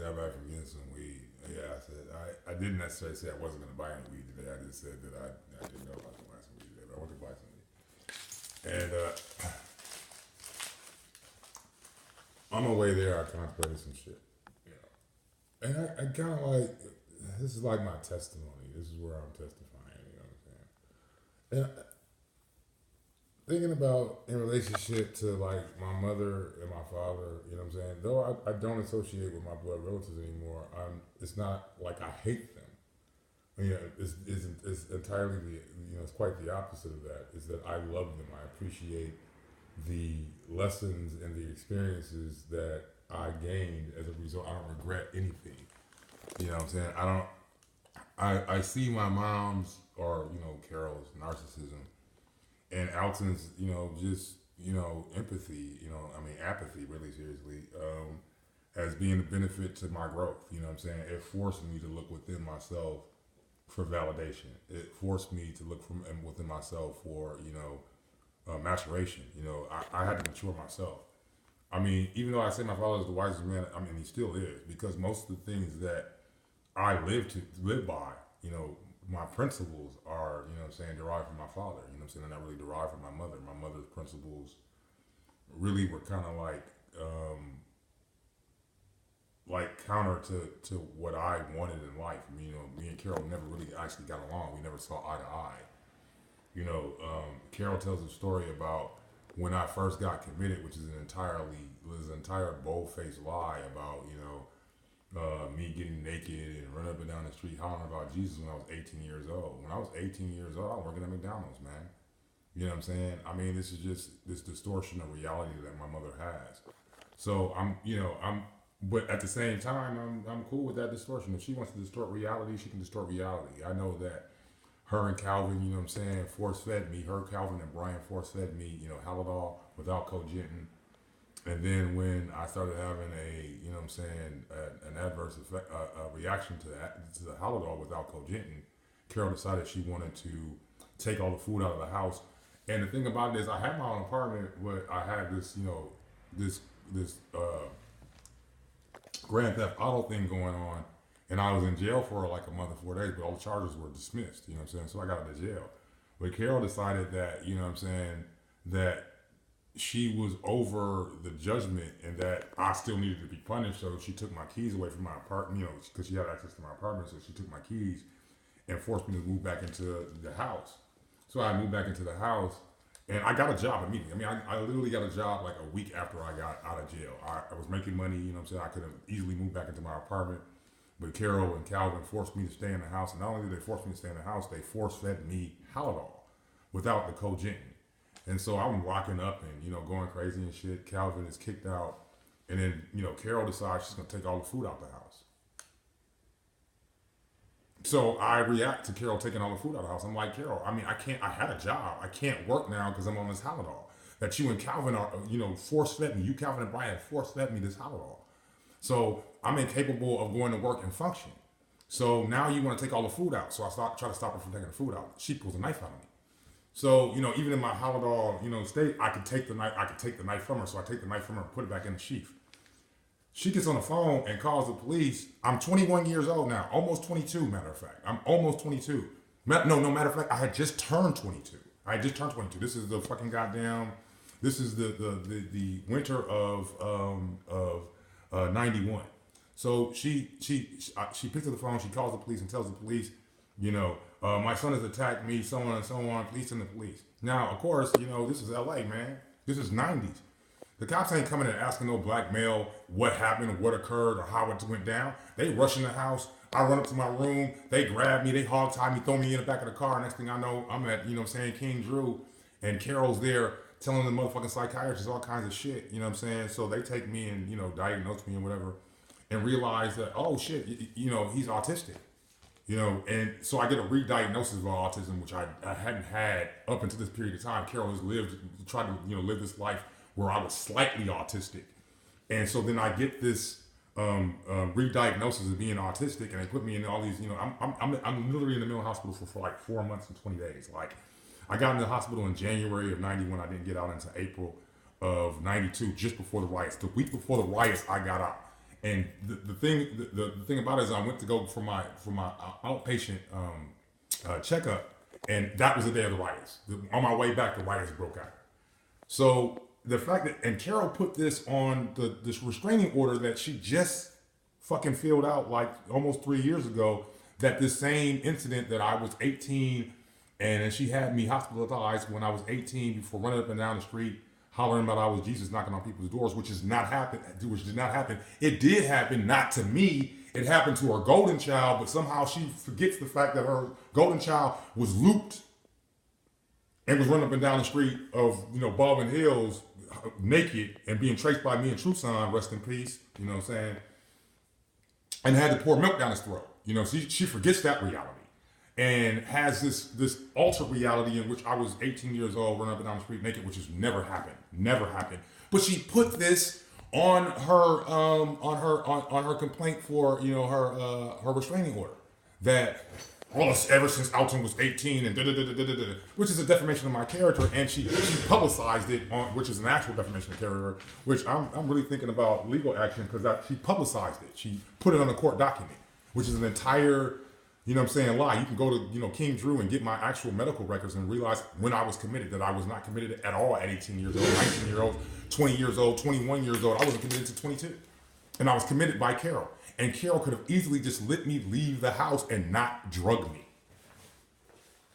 have I forget some weed? Yeah, I said I didn't necessarily say I wasn't gonna buy any weed today. I just said that I didn't know if I was gonna buy some weed today, but I want to buy some weed. And on my way there, I contemplated some shit. You know, and I kind of like this is like my testimony. This is where I'm testifying. You know what I'm saying? And thinking about in relationship to like my mother and my father, you know what I'm saying? Though I don't associate with my blood relatives anymore, it's not like I hate them. You know, it's entirely it's quite the opposite of that. Is that I love them. I appreciate the lessons and the experiences that I gained as a result. I don't regret anything. You know what I'm saying? I see my mom's or Carol's narcissism and Alton's, just, empathy, apathy, really seriously, as being a benefit to my growth. You know what I'm saying? It forced me to look within myself for validation. It forced me to look from within myself for, maturation. I had to mature myself. I mean, even though I say my father is the wisest man, I mean, he still is, because most of the things that I live by, my principles are, derived from my father. You know what I'm saying? They're not really derived from my mother. My mother's principles really were kind of like counter to what I wanted in life. I mean, me and Carol never really actually got along. We never saw eye to eye. Carol tells a story about when I first got committed, which is an entire bold-faced lie about, me getting naked and running up and down the street hollering about Jesus when I was 18 years old. When I was 18 years old, I was working at McDonald's, man. You know what I'm saying? I mean, this is just this distortion of reality that my mother has. So but at the same time, I'm cool with that distortion. If she wants to distort reality, she can distort reality. I know that her and Calvin, you know what I'm saying, force fed me. Her, Calvin, and Brian force fed me, Halidol without cogentin. And then when I started having an adverse effect, reaction to the Halidol without cogentin, Carol decided she wanted to take all the food out of the house. And the thing about it is, I had my own apartment, but I had this, this grand theft auto thing going on, and I was in jail for like a month or 4 days, but all the charges were dismissed. You know what I'm saying? So I got out of jail. But Carol decided that, that she was over the judgment and that I still needed to be punished. So she took my keys away from my apartment, because she had access to my apartment. So she took my keys and forced me to move back into the house. So I moved back into the house and I got a job immediately. I mean, I literally got a job like a week after I got out of jail. I was making money, I could have easily moved back into my apartment. But Carol and Calvin forced me to stay in the house. And not only did they force me to stay in the house, they force-fed me Halidol without the cogentin. And so I'm locking up and, going crazy and shit. Calvin is kicked out. And then, Carol decides she's going to take all the food out the house. So I react to Carol taking all the food out of the house. I'm like, Carol, I mean, I had a job. I can't work now because I'm on this Halidol. That you and Calvin are, force-fed me. You, Calvin, and Brian force-fed me this Halidol. So I'm incapable of going to work and function. So now you want to take all the food out. So I try to stop her from taking the food out. She pulls a knife out of me. So, even in my Halidol, state, I could take the knife from her. So I take the knife from her and put it back in the sheath. She gets on the phone and calls the police. I'm 21 years old now, almost 22, matter of fact. I'm almost 22. No, matter of fact, I had just turned 22. This is the fucking goddamn, this is the winter of 91. So she picks up the phone, she calls the police and tells the police, my son has attacked me, so on and so on, police and the police. Now, of course, this is LA, man. This is 90s. The cops ain't coming and asking no black male what happened, what occurred, or how it went down. They rush in the house. I run up to my room. They grab me. They hog tie me, throw me in the back of the car. Next thing I know, I'm at, King Drew, and Carol's there telling the motherfucking psychiatrist all kinds of shit. You know what I'm saying? So they take me and, diagnose me and whatever, and realize that, oh shit, he's autistic. And so I get a re-diagnosis of autism, which I hadn't had up until this period of time. Carol has tried to, live this life where I was slightly autistic. And so then I get this re-diagnosis of being autistic, and they put me in all these, I'm literally in the mental hospital for like 4 months and 20 days. Like, I got in the hospital in January of 91. I didn't get out until April of 92, just before the riots. The week before the riots, I got out. And the thing about it is I went to go for my outpatient checkup, and that was the day of the riots. On my way back, the riots broke out. So the fact that, and Carol put this on this restraining order that she just fucking filled out like almost 3 years ago, that this same incident that I was 18 and she had me hospitalized when I was 18 for running up and down the street hollering about I was Jesus knocking on people's doors, which did not happen. It did happen, not to me. It happened to her golden child, but somehow she forgets the fact that her golden child was looped and was running up and down the street of, Baldwin Hills naked and being traced by me and Truson, rest in peace, you know what I'm saying? And had to pour milk down his throat. She forgets that reality and has this altered reality in which I was 18 years old running up and down the street naked, which has never happened. But she put this on her complaint for her restraining order that ever since Alton was 18 and which is a defamation of my character, and she publicized it on, which is an actual defamation of character, which I'm really thinking about legal action because she publicized it. She put it on a court document, which is an entire lie. You can go to, King Drew and get my actual medical records and realize when I was committed, that I was not committed at all at 18 years old, 19 years old, 20 years old, 21 years old. I wasn't committed to 22. And I was committed by Carol. And Carol could have easily just let me leave the house and not drug me.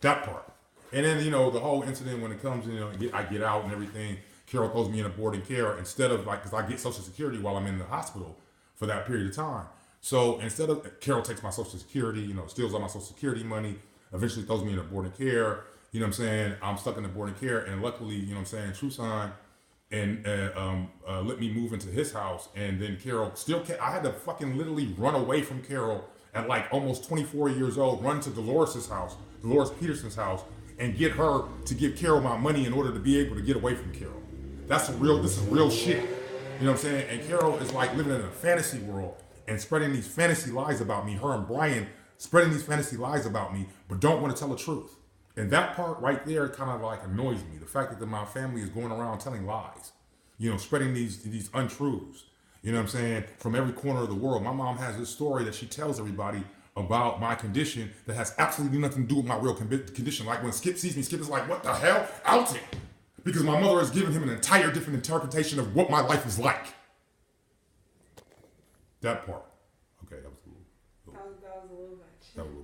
That part. And then, the whole incident when it comes, I get out and everything, Carol throws me in a boarding care instead of because I get Social Security while I'm in the hospital for that period of time. So instead of, Carol takes my Social Security, steals all my Social Security money, eventually throws me in a boarding care, I'm stuck in the boarding care, and luckily, Truson and let me move into his house, and then Carol I had to fucking literally run away from Carol at like almost 24 years old, run to Dolores Peterson's house, and get her to give Carol my money in order to be able to get away from Carol. This is real shit. You know what I'm saying? And Carol is like living in a fantasy world and spreading these fantasy lies about me, her and Brian spreading these fantasy lies about me, but don't want to tell the truth. And that part right there kind of like annoys me. The fact that my family is going around telling lies, spreading these untruths, what I'm saying, from every corner of the world. My mom has this story that she tells everybody about my condition that has absolutely nothing to do with my real condition. Like when Skip sees me, Skip is like, what the hell? Alton. Because my mother has given him an entire different interpretation of what my life is like. That part. Okay, that was a little. That was a little much. That was a little